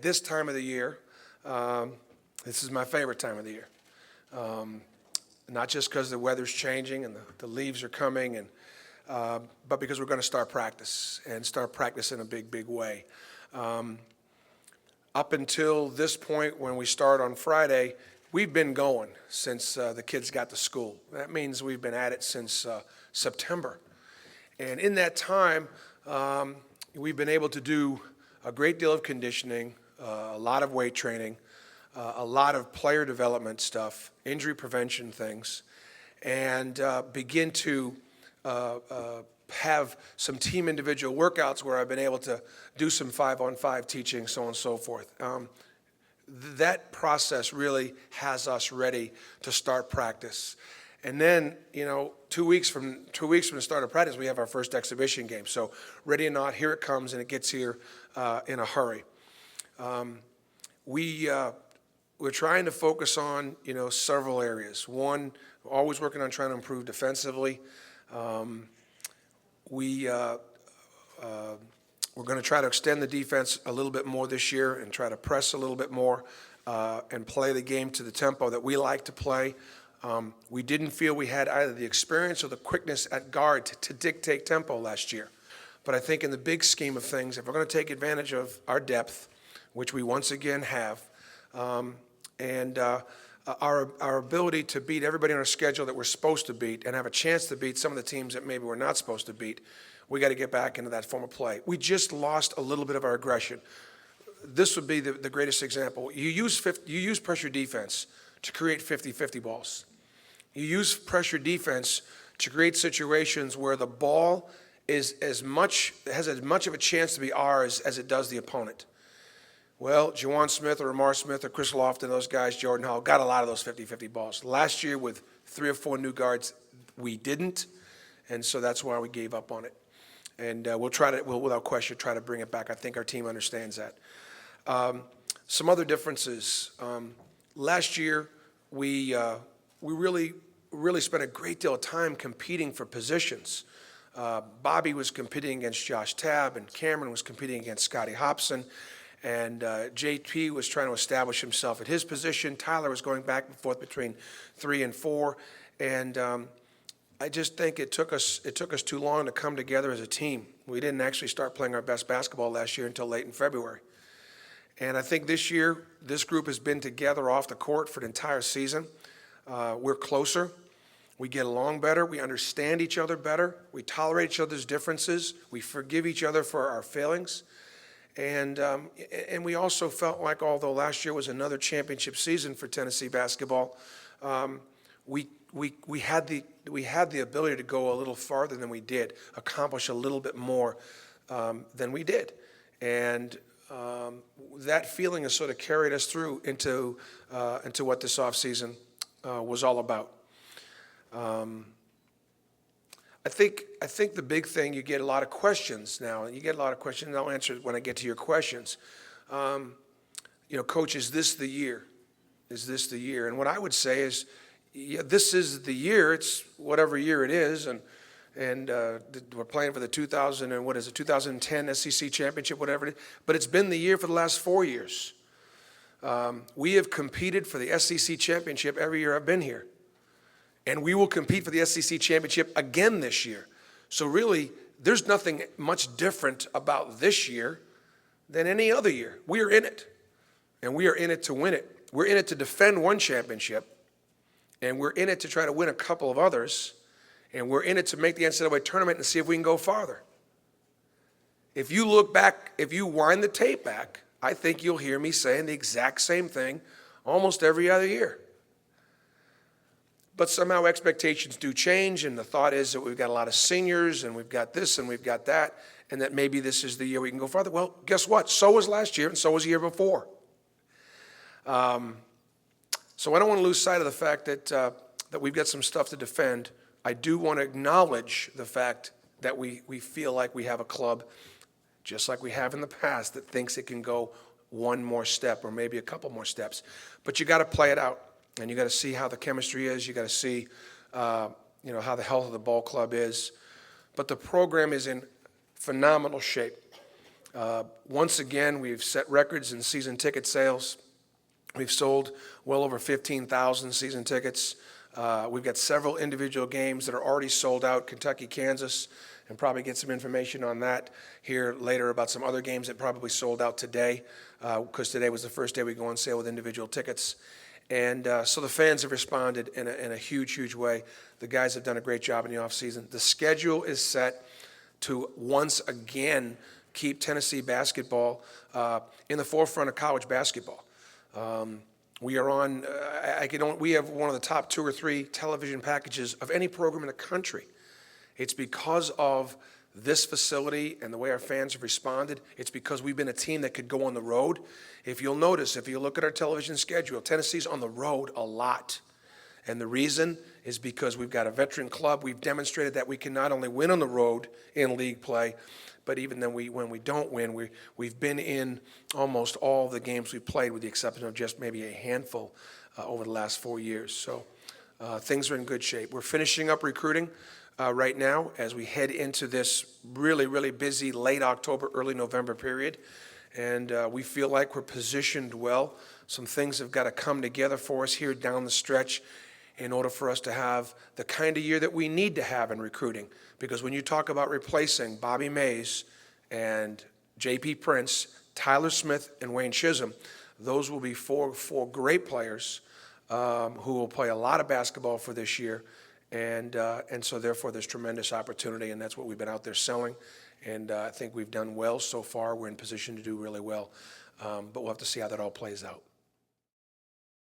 at this time of the year, this is my favorite time of the year. Not just because the weather's changing and the leaves are coming, but because we're going to start practice in a big, big way. Up until this point, when we start on Friday, we've been going since the kids got to school. That means we've been at it since September. And in that time, we've been able to do a great deal of conditioning, a lot of weight training, a lot of player development stuff, injury prevention things, and begin to have some team individual workouts where I've been able to do some 5-on-5 teaching, so on and so forth. That process really has us ready to start practice. And then, 2 weeks from the start of practice, we have our first exhibition game. So ready or not, here it comes, and it gets here in a hurry. We're trying to focus on, several areas. One, we're always working on trying to improve defensively. We're going to try to extend the defense a little bit more this year and try to press a little bit more and play the game to the tempo that we like to play. We didn't feel we had either the experience or the quickness at guard to dictate tempo last year. But I think in the big scheme of things, if we're going to take advantage of our depth, which we once again have, and our ability to beat everybody on our schedule that we're supposed to beat and have a chance to beat some of the teams that maybe we're not supposed to beat, we got to get back into that form of play. We just lost a little bit of our aggression. This would be the greatest example. You use pressure defense to create 50-50 balls. You use pressure defense to create situations where the ball has as much of a chance to be ours as it does the opponent. Well, Juwan Smith or Amar Smith or Chris Lofton, those guys, Jordan Hall, got a lot of those 50-50 balls. Last year with 3 or 4 new guards, we didn't, and so that's why we gave up on it. And we'll without question, try to bring it back. I think our team understands that. Some other differences. Last year, we really spent a great deal of time competing for positions. Bobby was competing against Josh Tabb, and Cameron was competing against Scotty Hobson. And JP was trying to establish himself at his position. Tyler was going back and forth between 3 and 4. And I just think it took us too long to come together as a team. We didn't actually start playing our best basketball last year until late in February. And I think this year, this group has been together off the court for the entire season. We're closer. We get along better. We understand each other better. We tolerate each other's differences. We forgive each other for our failings. And we also felt like, although last year was another championship season for Tennessee basketball, we had the ability to go a little farther than we did, accomplish a little bit more than we did. And that feeling has sort of carried us through into what this offseason was all about. I think the big thing, you get a lot of questions now. You get a lot of questions, and I'll answer it when I get to your questions. Coach, is this the year? Is this the year? And what I would say is, yeah, this is the year. It's whatever year it is, and we're playing for the 2010 SEC championship, whatever it is. But it's been the year for the last 4 years. We have competed for the SEC championship every year I've been here. And we will compete for the SEC championship again this year. So really, there's nothing much different about this year than any other year. We are in it, and we are in it to win it. We're in it to defend one championship, and we're in it to try to win a couple of others, and we're in it to make the NCAA tournament and see if we can go farther. If you look back, if you wind the tape back, I think you'll hear me saying the exact same thing almost every other year. But somehow expectations do change, and the thought is that we've got a lot of seniors, and we've got this, and we've got that, and that maybe this is the year we can go farther. Well, guess what? So was last year, and so was the year before. So I don't want to lose sight of the fact that we've got some stuff to defend. I do want to acknowledge the fact that we feel like we have a club, just like we have in the past, that thinks it can go one more step or maybe a couple more steps. But you got to play it out. And you got to see how the chemistry is. You got to see, how the health of the ball club is. But the program is in phenomenal shape. Once again, we've set records in season ticket sales. We've sold well over 15,000 season tickets. We've got several individual games that are already sold out, Kentucky, Kansas, and probably get some information on that here later about some other games that probably sold out today, because today was the first day we go on sale with individual tickets. And so the fans have responded in a huge, huge way. The guys have done a great job in the offseason. The schedule is set to once again keep Tennessee basketball in the forefront of college basketball. We are on, we have one of the top 2 or 3 television packages of any program in the country. It's because of this facility and the way our fans have responded. It's because we've been a team that could go on the road. If you'll notice, if you look at our television schedule, Tennessee's on the road a lot. And the reason is because we've got a veteran club. We've demonstrated that we can not only win on the road in league play, but even then when we don't win, we've been in almost all the games we've played with the exception of just maybe a handful over the last 4 years. So things are in good shape. We're finishing up recruiting right now as we head into this really, really busy late October, early November period. And we feel like we're positioned well. Some things have got to come together for us here down the stretch in order for us to have the kind of year that we need to have in recruiting. Because when you talk about replacing Bobby Mays and J.P. Prince, Tyler Smith, and Wayne Chisholm, those will be four great players who will play a lot of basketball for this year. And so therefore there's tremendous opportunity, and that's what we've been out there selling. And I think we've done well so far. We're in position to do really well. But we'll have to see how that all plays out.